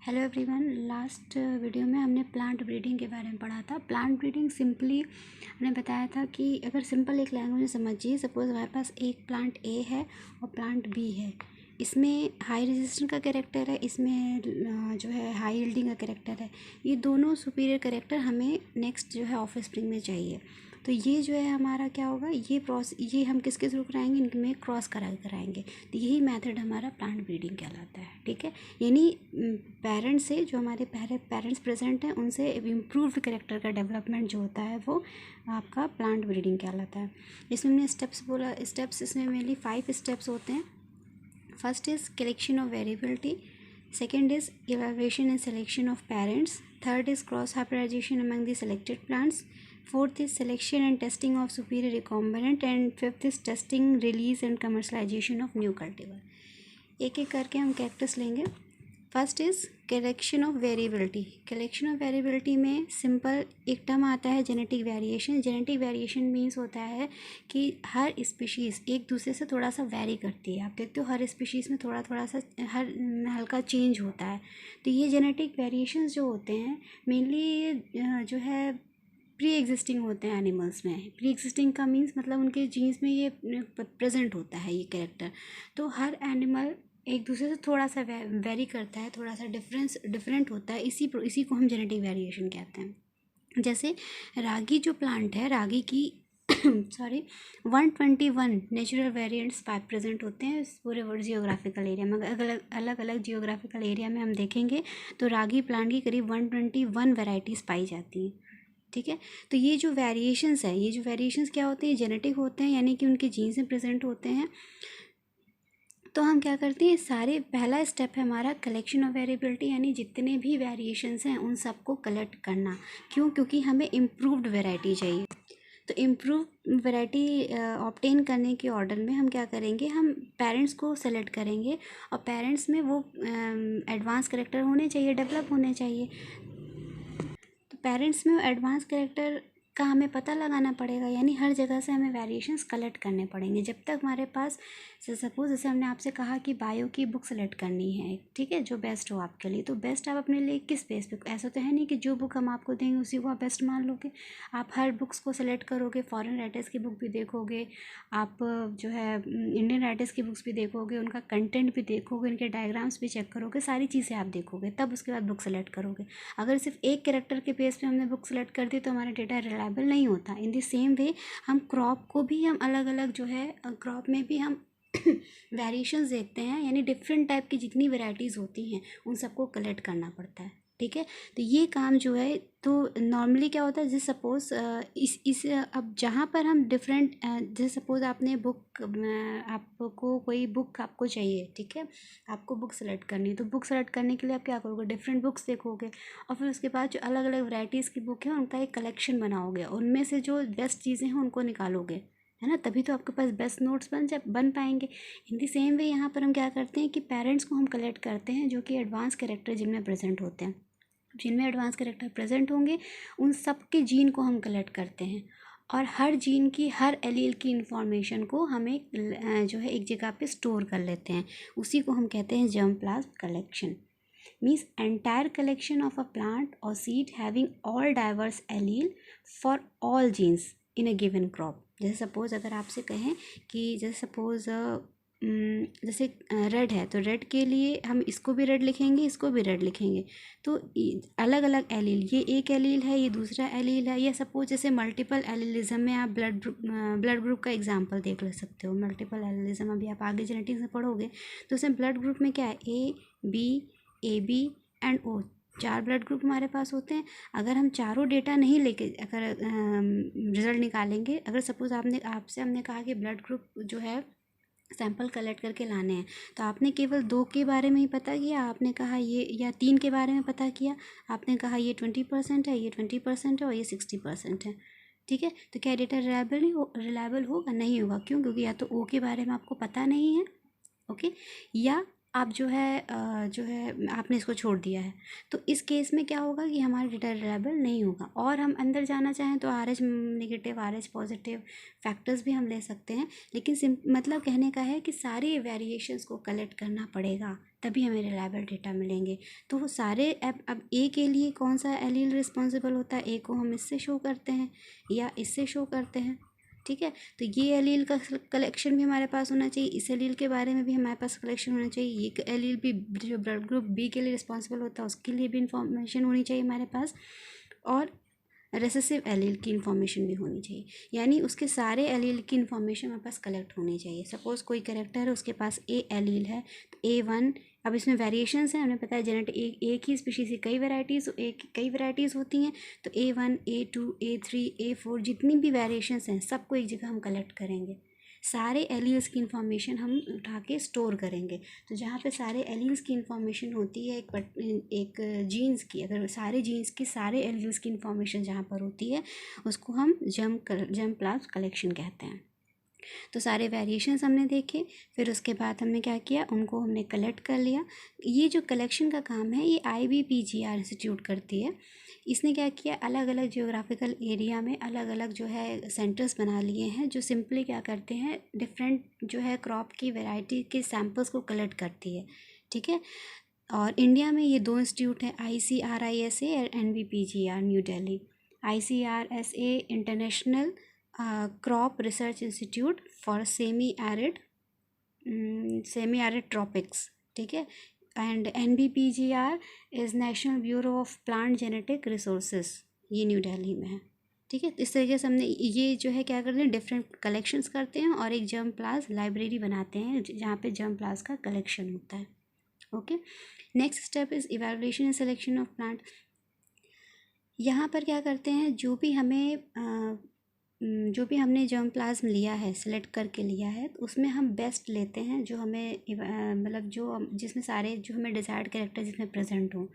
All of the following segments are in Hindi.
Hello everyone. लास्ट वीडियो में हमने प्लांट ब्रीडिंग के बारे में पढ़ा था। प्लांट ब्रीडिंग सिंपली हमने बताया था कि अगर सिंपल एक लैंग्वेज में समझिए, सपोज हमारे पास एक प्लांट ए है और प्लांट बी है। इसमें हाई रेजिस्टेंस का कैरेक्टर है, इसमें जो है हाई यील्डिंग का कैरेक्टर है। ये दोनों सुपीरियर कैरेक्टर हमें नेक्स्ट जो है ऑफस्प्रिंग में चाहिए। तो ये जो है हमारा क्या होगा, ये हम किसके थ्रू कराएंगे, इनमें क्रॉस कराएंगे। तो यही मेथड हमारा प्लांट ब्रीडिंग कहलाता है। ठीक है, यानी पेरेंट्स से जो हमारे पेरेंट्स प्रेजेंट हैं उनसे इम्प्रूव्ड कैरेक्टर का डेवलपमेंट जो होता है वो आपका प्लांट ब्रीडिंग कहलाता है। इसमें हमने स्टेप्स बोला, स्टेप्स इसमें मेनली 5 स्टेप्स होते हैं। First is collection of variability, second is evaluation and selection of parents, third is cross hybridization among the selected plants, fourth is selection and testing of superior recombinant, and fifth is testing, release and commercialization of new cultivar। एक एक करके हम कैक्टस लेंगे। First is collection of variability. Collection of variability में सिंपल एक टर्म आता है genetic variation. Genetic variation means होता है कि हर स्पीशीज़ एक दूसरे से थोड़ा सा वेरी करती है। आप देखते हो हर स्पीशीज़ में थोड़ा थोड़ा सा हर हल्का चेंज होता है। तो ये जेनेटिक वेरिएशंस जो होते हैं मेनली जो है प्री एग्जिस्टिंग होते हैं एनिमल्स में। प्री एग्जिस्टिंग का मीन्स मतलब उनके जीन्स में ये प्रेजेंट होता है ये कैरेक्टर। तो हर एनिमल एक दूसरे से थोड़ा सा वेरी करता है, थोड़ा सा डिफरेंट होता है। इसी को हम जेनेटिक वेरिएशन कहते हैं। जैसे रागी जो प्लांट है, रागी की 121 नेचुरल वेरिएंट्स प्रेजेंट होते हैं इस पूरे वर्ल्ड जियोग्राफिकल एरिया में। अलग अलग जियोग्राफिकल एरिया में हम देखेंगे तो रागी प्लांट की करीब 121 वेराइटीज़ पाई जाती हैं। ठीक है, तो ये जो वेरिएशंस क्या होते हैं, जेनेटिक होते हैं, यानी कि उनके जीन्स में प्रेजेंट होते हैं। तो हम क्या करते हैं, सारे पहला स्टेप है हमारा कलेक्शन ऑफ वेरिएबिलिटी, यानी जितने भी वेरिएशंस हैं उन सबको कलेक्ट करना। क्योंकि हमें इम्प्रूव्ड वैरायटी चाहिए। तो इम्प्रूव वैरायटी ऑब्टेन करने के ऑर्डर में हम क्या करेंगे, हम पेरेंट्स को सेलेक्ट करेंगे और पेरेंट्स में वो एडवांस कैरेक्टर होने चाहिए, डेवलप होने चाहिए। तो पेरेंट्स में एडवांस कैरेक्टर का हमें पता लगाना पड़ेगा, यानी हर जगह से हमें वेरिएशंस कलेक्ट करने पड़ेंगे। जब तक हमारे पास सपोज जैसे हमने आपसे कहा कि बायो की बुक सेलेक्ट करनी है, ठीक है, जो बेस्ट हो आपके लिए। तो बेस्ट आप अपने लिए किस बेस पे, ऐसा तो है नहीं कि जो बुक हम आपको देंगे उसी को आप बेस्ट मान लोगे। आप हर बुक्स को सेलेक्ट करोगे, फॉरेन राइटर्स की बुक भी देखोगे, आप जो है इंडियन राइटर्स की बुक्स भी देखोगे, उनका कंटेंट भी देखोगे, उनके डायग्राम्स भी चेक करोगे, सारी चीज़ें आप देखोगे, तब उसके बाद बुक सेलेक्ट करोगे। अगर सिर्फ एक कैरेक्टर के बेस पे हमने बुक सेलेक्ट कर दी तो हमारा डेटा रिलायबल नहीं होता। इन द सेम वे हम क्रॉप को भी हम अलग अलग जो है क्रॉप में भी हम वेरिएशंस देखते हैं, यानी डिफरेंट टाइप की जितनी वेराइटीज़ होती हैं उन सबको कलेक्ट करना पड़ता है। ठीक है, तो ये काम जो है, तो नॉर्मली क्या होता है, जैसे सपोज इस अब जहाँ पर हम डिफरेंट, जैसे सपोज आपने बुक, आपको कोई बुक आपको चाहिए, ठीक है, आपको बुक सेलेक्ट करनी है। तो बुक सेलेक्ट करने के लिए आप क्या करोगे, डिफरेंट बुक्स देखोगे और फिर उसके बाद जो अलग अलग वैराइटीज़ की बुक है उनका एक कलेक्शन बनाओगे, उनमें से जो बेस्ट चीज़ें हैं उनको निकालोगे, है ना, तभी तो आपके पास बेस्ट नोट्स बन पाएंगे। इन दी सेम वे यहाँ पर हम क्या करते हैं कि पेरेंट्स को हम कलेक्ट करते हैं जो कि एडवांस कैरेक्टर जिनमें प्रेजेंट होते हैं। जिनमें एडवांस कैरेक्टर प्रेजेंट होंगे उन सब के जीन को हम कलेक्ट करते हैं और हर जीन की, हर एलील की इंफॉर्मेशन को हम एक जो है एक जगह पे स्टोर कर लेते हैं। उसी को हम कहते हैं germ plasm collection. Means entire collection of a plant और seed having all diverse allele for all genes in a given crop. जैसे सपोज अगर आपसे कहें कि जैसे सपोज जैसे रेड है तो रेड के लिए हम इसको भी रेड लिखेंगे, इसको भी रेड लिखेंगे। तो अलग अलग एलील, ये एक एलील है, ये दूसरा एलील है, या सपोज जैसे मल्टीपल एलीलिज्म में आप ब्लड ग्रुप का एग्जांपल देख ले सकते हो। मल्टीपल एलीलिज्म अभी आप आगे जेनेटिक्स में पढ़ोगे तो उसमें ब्लड ग्रुप में क्या है, A B and O, 4 blood group हमारे पास होते हैं। अगर हम चारों डेटा नहीं लेके अगर रिजल्ट निकालेंगे, अगर सपोज हमने कहा कि ब्लड ग्रुप जो है सैंपल कलेक्ट करके लाने हैं, तो आपने केवल 2 के बारे में ही पता किया, आपने कहा ये, या 3 के बारे में पता किया, आपने कहा ये 20% है, ये 20% है और ये 60% है। ठीक है, तो क्या डेटा रिलायबल होगा? नहीं होगा। क्यों? क्योंकि या तो ओ के बारे में आपको पता नहीं है, ओके, या आप जो है आपने इसको छोड़ दिया है, तो इस केस में क्या होगा कि हमारा डेटा रिलायबल नहीं होगा। और हम अंदर जाना चाहें तो RH negative, RH positive factors भी हम ले सकते हैं, लेकिन मतलब कहने का है कि सारे वेरिएशंस को कलेक्ट करना पड़ेगा, तभी हमें रिलायबल डेटा मिलेंगे। तो वो सारे अब ए के लिए कौन सा एलील रिस्पॉन्सिबल होता है, ए को हम इससे शो करते हैं या इससे शो करते हैं, ठीक है। तो ये एलील का कलेक्शन भी हमारे पास होना चाहिए, इस एलील के बारे में भी हमारे पास कलेक्शन होना चाहिए, ये एलील भी जो ब्लड ग्रुप बी के लिए रिस्पॉन्सिबल होता है उसके लिए भी इंफॉर्मेशन होनी चाहिए हमारे पास, और रेसेसिव एलील की इन्फॉर्मेशन भी होनी चाहिए। यानी उसके सारे एलील की इन्फॉर्मेशन हमारे पास कलेक्ट होनी चाहिए। सपोज़ कोई कैरेक्टर है, उसके पास ए एलील है, तो A1, अब इसमें वेरिएशंस हैं, हमें पता है जेनेटिक एक ही स्पीशीज़ की कई वैरायटीज़, कई वैरायटीज़ होती हैं, तो A1, A2, A3, A4 जितनी भी वेरिएशंस हैं सबको एक जगह हम कलेक्ट करेंगे, सारे एलील्स की इन्फॉर्मेशन हम उठा के स्टोर करेंगे। तो जहाँ पे सारे एलील्स की इन्फॉर्मेशन होती है एक जीन्स की, अगर सारे जीन्स की सारे एलील्स की इन्फॉर्मेशन जहाँ पर होती है उसको हम जर्म प्लाज्म कलेक्शन कहते हैं। तो सारे वेरिएशंस हमने देखे, फिर उसके बाद हमने क्या किया, उनको हमने कलेक्ट कर लिया। ये जो कलेक्शन का काम है ये IBPGR इंस्टीट्यूट करती है। इसने क्या किया, अलग अलग जियोग्राफिकल एरिया में अलग अलग जो है सेंटर्स बना लिए हैं, जो सिंपली क्या करते हैं, डिफरेंट जो है क्रॉप की वैरायटी के सैम्पल्स को कलेक्ट करती है, ठीक है। और इंडिया में ये 2 इंस्टीट्यूट हैं, ICRISA और NBPGR new Delhi. ICRSA international crop research institute for semi arid tropics, ठीक है। And NBPGR is national bureau of plant genetic resources, ये न्यू दिल्ली में है, ठीक है। इस तरीके से हमने ये जो है क्या करते हैं, डिफरेंट कलेक्शंस करते हैं और एक जर्म प्लाज्म लाइब्रेरी बनाते हैं जहाँ पे जर्म प्लाज्म का कलेक्शन होता है। Okay, next step is evaluation and selection of plant. यहाँ पर क्या करते हैं, जो भी हमने जर्म प्लाज्म लिया है, सेलेक्ट करके लिया है, तो उसमें हम बेस्ट लेते हैं जो हमें मतलब जिसमें सारे जो हमें डिज़ायर्ड कैरेक्टर जिसमें प्रेजेंट हों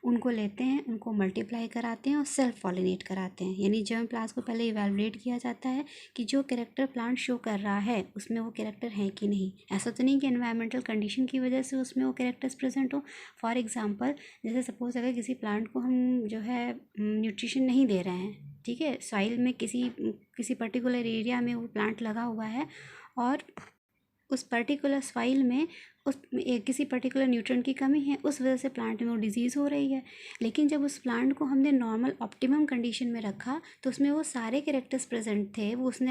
उनको लेते हैं, उनको मल्टीप्लाई कराते हैं और सेल्फ पॉलिनेट कराते हैं। यानी जर्म प्लाज्म को पहले इवैल्यूएट किया जाता है कि जो कैरेक्टर प्लांट शो कर रहा है उसमें वो कैरेक्टर है कि नहीं। ऐसा तो नहीं कि एनवायरमेंटल कंडीशन की वजह से उसमें वो कैरेक्टर्स प्रेजेंट हो। फॉर एग्जांपल, जैसे सपोज अगर किसी प्लांट को हम जो है न्यूट्रिशन नहीं दे रहे हैं, ठीक है, सॉइल में किसी पर्टिकुलर एरिया में वो प्लांट लगा हुआ है और उस पर्टिकुलर सॉइल में किसी पर्टिकुलर न्यूट्रिएंट की कमी है, उस वजह से प्लांट में वो डिजीज़ हो रही है। लेकिन जब उस प्लांट को हमने नॉर्मल ऑप्टिमम कंडीशन में रखा तो उसमें वो सारे कैरेक्टर्स प्रेजेंट थे, वो उसने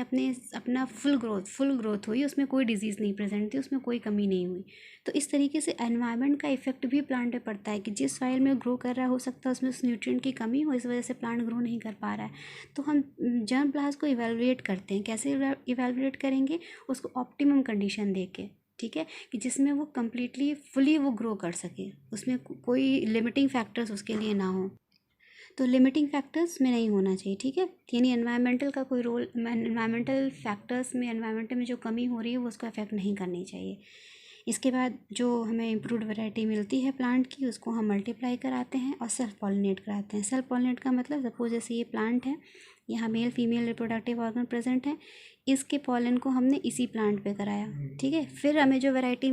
अपना फुल ग्रोथ हुई, उसमें कोई डिजीज़ नहीं प्रेजेंट थी, उसमें कोई कमी नहीं हुई। तो इस तरीके से एनवायरनमेंट का इफेक्ट भी प्लांट पे पड़ता है कि जिस सॉइल में ग्रो कर रहा है हो सकता है उसमें उस न्यूट्रिएंट की कमी हो, इस वजह से प्लांट ग्रो नहीं कर पा रहा है। तो हम जर्म प्लाज्म को इवैल्यूएट करते हैं। कैसे इवैल्यूएट करेंगे, उसको ऑप्टिमम कंडीशन दे के, ठीक है, कि जिसमें वो कम्प्लीटली फुली वो ग्रो कर सके, उसमें कोई लिमिटिंग फैक्टर्स उसके लिए ना हो। तो लिमिटिंग फैक्टर्स में नहीं होना चाहिए, ठीक है। यानी एनवायरमेंटल का कोई रोल, एनवायरमेंटल फैक्टर्स में एनवायरमेंट में जो कमी हो रही है वो उसको अफेक्ट नहीं करनी चाहिए। इसके बाद जो हमें इम्प्रूव्ड वैरायटी मिलती है प्लांट की, उसको हम मल्टीप्लाई कराते हैं और सेल्फ पॉलिनेट कराते हैं। सेल्फ पॉलिनेट का मतलब, सपोज जैसे ये प्लांट है, यहाँ male female reproductive organ present है, इसके पॉलन को हमने इसी प्लांट पे कराया, ठीक है। फिर हमें जो वैरायटी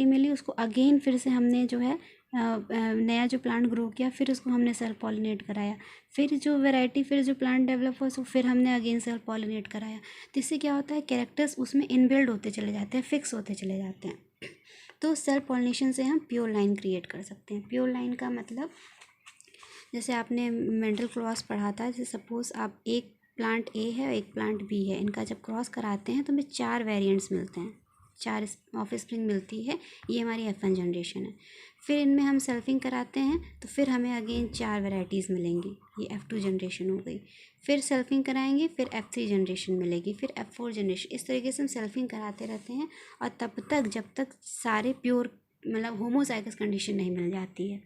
मिली उसको अगेन फिर से हमने जो है नया जो प्लांट ग्रो किया, फिर उसको हमने सेल्फ पॉलिनेट कराया, फिर जो प्लांट डेवलप हुआ उसको फिर हमने अगेन सेल्फ पॉलिनेट कराया। तो इससे क्या होता है, कैरेक्टर्स उसमें इनबिल्ड होते चले जाते हैं, फिक्स होते चले जाते हैं। तो सेल्फ पॉलिनेशन से हम प्योर लाइन क्रिएट कर सकते हैं। प्योर लाइन का मतलब, जैसे आपने मेंडल क्रॉस पढ़ा था, जैसे सपोज आप एक प्लांट ए है और एक प्लांट बी है, इनका जब क्रॉस कराते हैं तो हमें 4 वेरिएंट्स मिलते हैं, 4 ऑफस्प्रिंग मिलती है, ये हमारी F1 जनरेशन है। फिर इनमें हम सेल्फिंग कराते हैं तो फिर हमें अगेन 4 वैरायटीज़ मिलेंगी, ये F2 जनरेशन हो गई। फिर सेल्फिंग कराएंगे, फिर F3 जनरेशन मिलेगी, फिर F4 जनरेशन। इस तरीके से हम सेल्फिंग कराते रहते हैं और जब तक सारे प्योर मतलब होमोजाइगस कंडीशन नहीं मिल जाती है।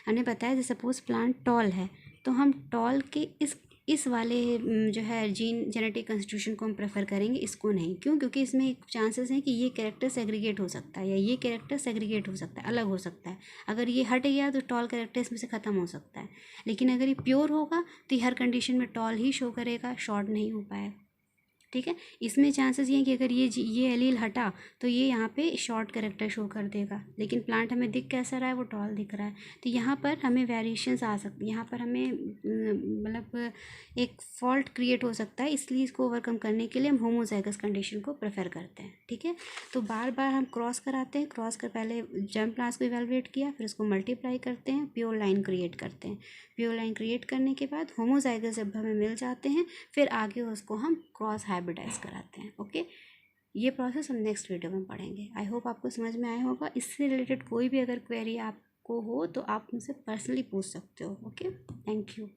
हमने बताया जैसे सपोज प्लांट टॉल है तो हम टॉल के इस वाले जो है जेनेटिक कंस्टिट्यूशन को हम प्रेफर करेंगे, इसको नहीं। क्यों? क्योंकि इसमें चांसेस हैं कि ये कैरेक्टर सेग्रीगेट हो सकता है या ये कैरेक्टर सेग्रीगेट हो सकता है, अलग हो सकता है। अगर ये हट गया तो टॉल कैरेक्टर इसमें से ख़त्म हो सकता है। लेकिन अगर ये प्योर होगा तो ये हर कंडीशन में टॉल ही शो करेगा, शॉर्ट नहीं हो पाएगा। ठीक है। इसमें चांसेस ये हैं कि अगर ये एलील हटा तो ये यहाँ पे शॉर्ट कैरेक्टर शो कर देगा, लेकिन प्लांट हमें दिख कैसा रहा है, वो टॉल दिख रहा है। तो यहाँ पर हमें वेरिएशंस आ सकती, यहाँ पर हमें मतलब एक फॉल्ट क्रिएट हो सकता है, इसलिए इसको ओवरकम करने के लिए हम होमोजाइगस कंडीशन को प्रेफर करते हैं। ठीक है, तो बार बार हम क्रॉस कराते हैं, क्रॉस कर पहले जर्म प्लांट्स को इवेलुएट किया, फिर उसको मल्टीप्लाई करते हैं, प्योर लाइन क्रिएट करते हैं। प्योर लाइन क्रिएट करने के बाद होमोजाइगस जब हमें मिल जाते हैं, फिर आगे उसको हम क्रॉस हाइब्रिडाइज कराते हैं। ओके, ये प्रोसेस हम नेक्स्ट वीडियो में पढ़ेंगे। आई होप आपको समझ में आया होगा। इससे रिलेटेड कोई भी अगर क्वेरी आपको हो तो आप मुझसे पर्सनली पूछ सकते हो। Okay, thank you.